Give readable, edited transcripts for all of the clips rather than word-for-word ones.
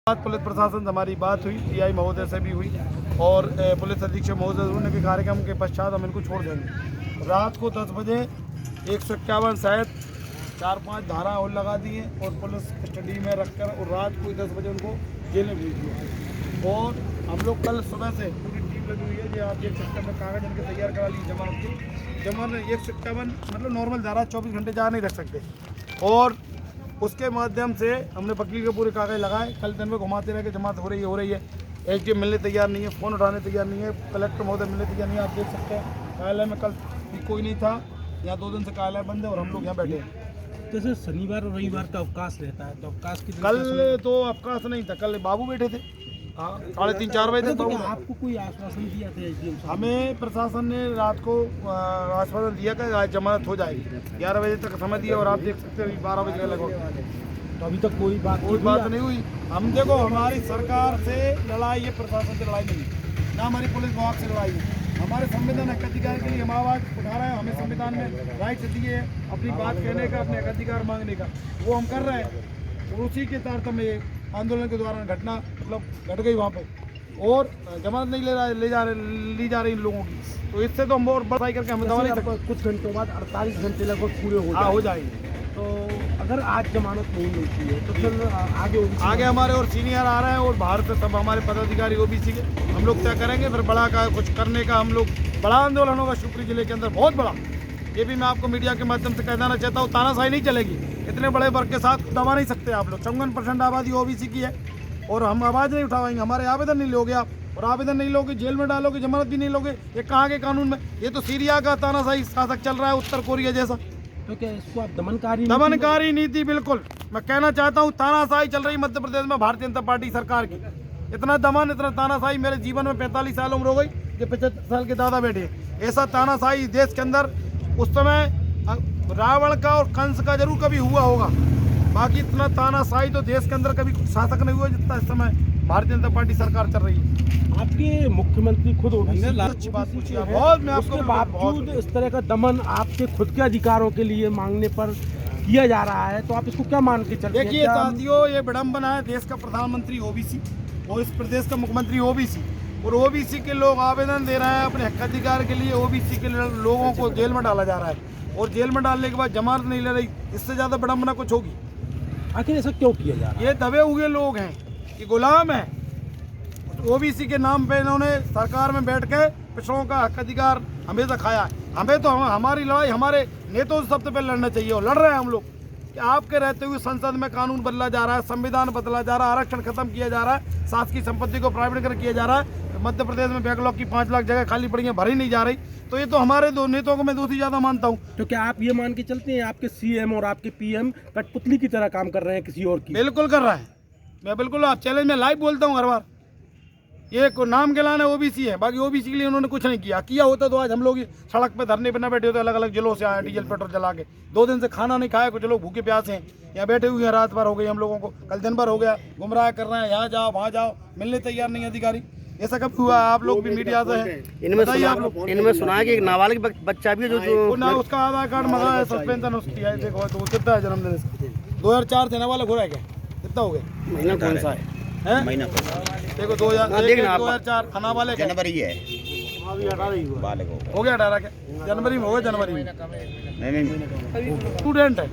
Police प्रशासन से हमारी बात हुई, टीआई महोदय से भी हुई और पुलिस अधीक्षक महोदय उन्होंने के कार्यक्रम के पश्चात हम इनको छोड़ देंगे। रात को 10 बजे 151 शायद 4-5 धारा और लगा दी है और पुलिस कस्टडी में रखकर और रात को 10 बजे उनको जेल में भेज दिया। और हम लोग कल सुबह से पूरी टीम लगी हुई है जो आप देख सकते हैं, कागज इनके तैयार करा ली जमानत की। जमानत 151 मतलब नॉर्मल धारा 24 घंटे जहाँ नहीं रख सकते और उसके माध्यम से हमने वकील के पूरे कागज लगाए। कल दिन में घुमाते रहे कि जमात हो रही है। एसडीएम मिलने तैयार नहीं है, फ़ोन उठाने तैयार नहीं है, कलेक्टर महोदय मिलने तैयार नहीं है। आप देख सकते हैं कार्यालय में कल कोई नहीं था, यहाँ 2 दिन से कार्यालय बंद है और हम लोग यहाँ बैठे हैं। जैसे शनिवार और रविवार का अवकाश रहता है तो अवकाश की कल तो अवकाश नहीं था, कल बाबू बैठे थे 3:30-4 बजे तक। आपको कोई आश्वासन दिया था एसडीएम साहब? हमें प्रशासन ने रात को आश्वासन दिया कि आज जमानत हो जाएगी। 11 बजे तक समय दिया और आप देख सकते हैं 12 बजे लगभग तो अभी तक कोई बात नहीं हुई। हम देखो हमारी सरकार से लड़ाई है, प्रशासन से लड़ाई नहीं, ना हमारी पुलिस विभाग से लड़ाई है। हमारे संविधान हक अधिकार के लिए हम आवाज़ उठा रहे हैं, हमें संविधान में राइट दिए है अपनी बात कहने का, अपने हक अधिकार मांगने का, वो हम कर रहे हैं। और उसी के तारतम्य आंदोलन के दौरान घटना मतलब घट गई वहाँ पे और जमानत नहीं ली जा रही इन लोगों की। तो इससे तो हम और बढ़ाई करके हमें दवा नहीं सकते। कुछ घंटों बाद 48 घंटे लगभग पूरे हो जाएंगे। तो अगर आज जमानत नहीं मिलती है तो फिर आगे हमारे और सीनियर आ रहे हैं और बाहर से सब हमारे पदाधिकारी ओबीसी के हम लोग तय करेंगे। फिर बड़ा का कुछ करने का हम लोग बड़ा आंदोलन होगा शिवपुरी जिले के अंदर, बहुत बड़ा। ये भी मैं आपको मीडिया के माध्यम से कह देना चाहता हूँ, तानाशाही नहीं चलेगी। इतने बड़े वर्ग के साथ दबा नहीं सकते आप लोग। 54% आबादी ओबीसी की है और हम आवाज़ नहीं उठाएंगे। हमारे आवेदन नहीं लोगे आप, और आवेदन नहीं लोगे जेल में डालोगे, जमानत भी नहीं लोगे। ये कहाँ के कानून में? ये तो सीरिया का तानाशाही शासक चल रहा है, उत्तर कोरिया जैसा। तो क्या इसको आप दमनकारी नीति? बिल्कुल मैं कहना चाहता हूँ तानाशाही चल रही मध्य प्रदेश में भारतीय जनता पार्टी सरकार की। इतना दमन, इतना तानाशाही मेरे जीवन में 45 साल उम्र हो गई, ये 75 साल के दादा बैठे। ऐसा तानाशाही देश के अंदर उस समय रावण का और कंस का जरूर कभी हुआ होगा, बाकी इतना तानाशाही तो देश के अंदर कभी शासक नहीं हुआ जितना इस समय भारतीय जनता पार्टी सरकार चल रही है। आपके मुख्यमंत्री खुद अच्छी बात पूछी आप, बहुत मैं आपको बावजूद इस तरह का दमन आपके खुद के अधिकारों के लिए मांगने पर किया जा रहा है, तो आप इसको क्या मान के चलते हैं? देखिए साथियों, ये विडम्बना है। देश का प्रधानमंत्री ओबीसी और इस प्रदेश का मुख्यमंत्री ओबीसी, और ओबीसी के लोग आवेदन दे रहे हैं अपने हक अधिकार के लिए। ओबीसी के लोगों को जेल में डाला जा रहा है और जेल में डालने के बाद जमानत नहीं ले रही। इससे ज्यादा विडम्बना कुछ होगी? आखिर ऐसा क्यों किया जा रहा है? ये दबे हुए लोग हैं, ये गुलाम हैं। ओबीसी के नाम पे इन्होंने सरकार में बैठ के पिछड़ों का हक अधिकार हमेशा खाया है। हमें तो हमारी लड़ाई हमारे नेताओं से सबसे पहले लड़ना चाहिए और लड़ रहे हैं हम लोग कि आपके रहते हुए संसद में कानून बदला जा रहा है, संविधान बदला जा रहा है, आरक्षण खत्म किया जा रहा है, शासकीय संपत्ति को प्राइवेटीकरण किया जा रहा है। मध्य प्रदेश में बैकलॉग की 5 लाख जगह खाली पड़ी है, भरी नहीं जा रही। तो ये तो हमारे दो नेताओं को मैं दोषी ज्यादा मानता हूँ। तो क्या आप ये मान के चलते हैं आपके सीएम और आपके पीएम कठपुतली की तरह काम कर रहे हैं किसी और की? बिल्कुल कर रहा है। मैं बिल्कुल आप चैलेंज में लाइव बोलता हूँ हर बार। ये नाम के लाने ओबीसी है, बाकी ओबीसी के लिए उन्होंने कुछ नहीं किया होता तो आज हम लोग सड़क पे धरने पे न बैठे होते। अलग अलग जिलों से आए, डीजल पेट्रोल जला के 2 दिन से खाना नहीं खाया, कुछ लोग भूखे प्यासे हैं, यहाँ बैठे हुए हैं। रात भर हो गई हम लोगों को, कल दिन भर हो गया, गुमराह कर रहे हैं, यहाँ जाओ वहाँ जाओ, मिलने तैयार नहीं अधिकारी। ऐसा कब हुआ? आप लोग भी मीडिया से हैं, इनमें सुना है कि एक नाबालिग बच्चा भी है जो ना उसका आधार कार्ड मंगा है, सस्पेंशन उसकी है। देखो तो कितना है जन्मदिन इसका? 2004 से नाबालिग हो रहा है क्या? कितना हो गया? महीना कौन सा है? महीना देखो 2004 नाबालिग जनवरी है, हो गया 18 के जनवरी में, हो गया जनवरी में। नहीं स्टूडेंट है,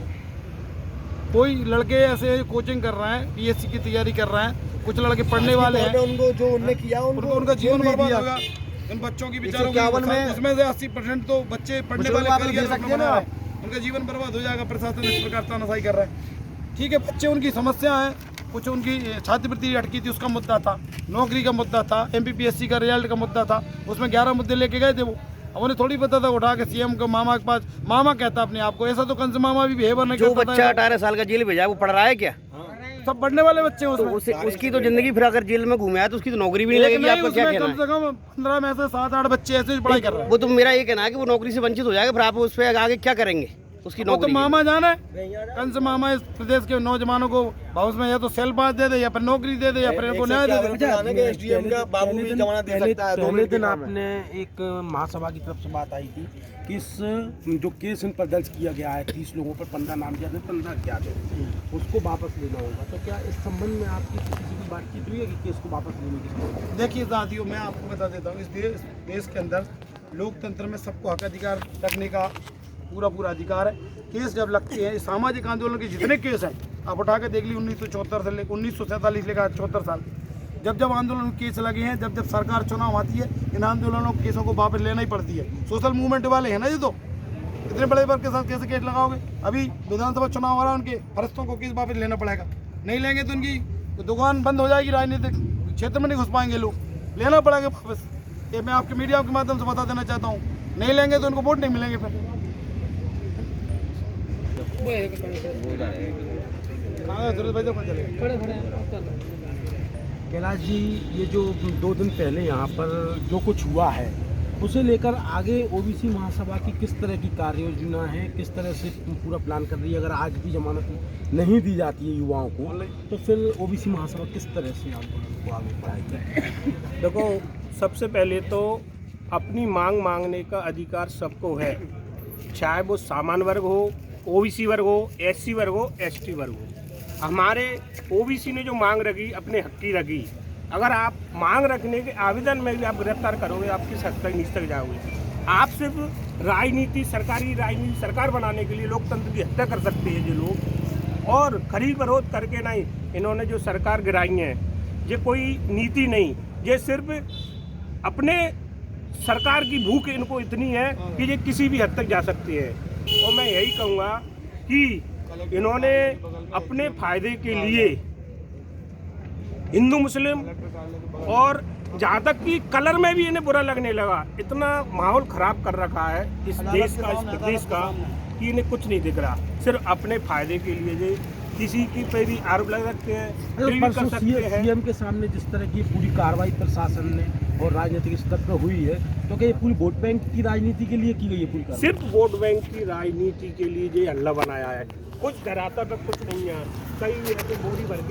कोई लड़के ऐसे कोचिंग कर रहे हैं, पीएससी की तैयारी कर रहे हैं, कुछ लड़के पढ़ने वाले हैं, उनको जो उनने किया उनका जीवन बर्बाद होगा। इन बच्चों की बेचारों उसमें से 80% तो बच्चे पढ़ने वाले उनका जीवन बर्बाद हो जाएगा। प्रशासन इस प्रकार तानाशाही कर रहा है। ठीक है, बच्चे उनकी समस्या है, कुछ उनकी छात्रवृत्ति अटकी थी उसका मुद्दा था, नौकरी का मुद्दा था, एमपीपीएससी का रिजल्ट का मुद्दा था, उसमें 11 मुद्दे लेके गए थे वो। अब उन्हें थोड़ी पता था उठा के सीएम को मामा के पास, मामा कहता अपने आप को, ऐसा तो कंस मामा भी बिहेवियर नहीं करता। जो बच्चा 18 साल का जेल भेजा वो पढ़ रहा है क्या? सब पढ़ने वाले बच्चे हैं उसमें। उसकी तो जिंदगी फिर अगर जेल में घूमे है तो उसकी तो नौकरी भी नहीं लगेगी। आपका क्या कहना है? कम से कम 15 में से 7-8 बच्चे ऐसे पढ़ाई कर रहे हैं। वो तो मेरा ये कहना है कि वो नौकरी से वंचित हो जाएगा, फिर आप उस पर आगे क्या करेंगे? उसकी वो तो नौकरी मामा जाना है, कौन से मामा इस प्रदेश के नौजवानों को हाउस में या तो सेल पास दे दे या फिर नौकरी दे दे या फिर इनको न्याय दे दे। पहले दिन आपने एक महासभा की तरफ से बात आई थी कि इस जो केस इन पर दर्ज किया गया है 30 लोगों पर 15 नामजद है 15 अज्ञात है, उसको वापस लेना होगा। तो क्या इस संबंध में आपकी किसी की बातचीत हुई है कि केस को वापस लेने की? देखिए साथियों, मैं आपको बता देता हूँ, इस देश के अंदर लोकतंत्र में सबको हक अधिकार रखने का पूरा अधिकार है। केस जब लगते हैं, सामाजिक आंदोलन के जितने केस हैं आप उठा के देख ली, 1974 से लेकर 1947 लेकर 74 साल, जब आंदोलन केस लगे हैं, जब सरकार चुनाव आती है, इन आंदोलनों केसों को वापस लेना ही पड़ती है। सोशल मूवमेंट वाले हैं ना ये, तो इतने बड़े वर्ग के साथ कैसे केस लगाओगे? अभी विधानसभा चुनाव आ रहा है, उनके फरिश्तों को केस वापस लेना पड़ेगा। नहीं लेंगे तो उनकी दुकान बंद हो जाएगी, राजनीतिक क्षेत्र में नहीं घुस पाएंगे लोग, लेना पड़ेगा वापस। ये मैं आपके मीडिया के माध्यम से बता देना चाहता हूँ, नहीं लेंगे तो उनको वोट नहीं मिलेंगे फिर। कैलाश जी, ये जो 2 दिन पहले यहाँ पर जो कुछ हुआ है उसे लेकर आगे ओबीसी महासभा की किस तरह की कार्य योजना है, किस तरह से पूरा प्लान कर रही है? अगर आज भी जमानत नहीं दी जाती है युवाओं को, तो फिर ओबीसी महासभा किस तरह से आंदोलन को आगे बढ़ाएगी? देखो, सबसे पहले तो अपनी मांग मांगने का अधिकार सबको है, चाहे वो सामान्य वर्ग हो, ओबीसी वर्ग हो, एससी वर्ग हो, एसटी वर्ग हो। हमारे ओबीसी ने जो मांग रखी, अपने हक की रखी। अगर आप मांग रखने के आवेदन में भी आप गिरफ्तार करोगे, आप किस हद तक नीचे तक जाओगे? आप सिर्फ राजनीति, सरकारी राजनीति सरकार बनाने के लिए लोकतंत्र की हत्या कर सकते हैं ये लोग, और खरीद फरोख्त करके नहीं। इन्होंने जो सरकार गिराई है, ये कोई नीति नहीं, ये सिर्फ अपने सरकार की भूख इनको इतनी है कि ये किसी भी हद तक जा सकती है। और मैं यही कहूँगा कि इन्होंने अपने फायदे के लिए हिंदू मुस्लिम, और जहाँ तक कि कलर में भी इन्हें बुरा लगने लगा, इतना माहौल खराब कर रखा है इस देश का, इस प्रदेश का, कि इन्हें कुछ नहीं दिख रहा। सिर्फ अपने फायदे के लिए ये किसी की पे भी आरोप लगा सकते हैं, कर सकते हैं। सीएम के सामने जिस तरह की पूरी कार्रवाई प्रशासन ने और राजनीतिक स्तर पर हुई है, तो क्या ये पूरी वोट बैंक की राजनीति के लिए की गई है? पूरी कार्रवाई सिर्फ वोट बैंक की राजनीति के लिए ये हल्ला बनाया है, कुछ धरातल तक कुछ नहीं है। कई ऐसे बोरी भर के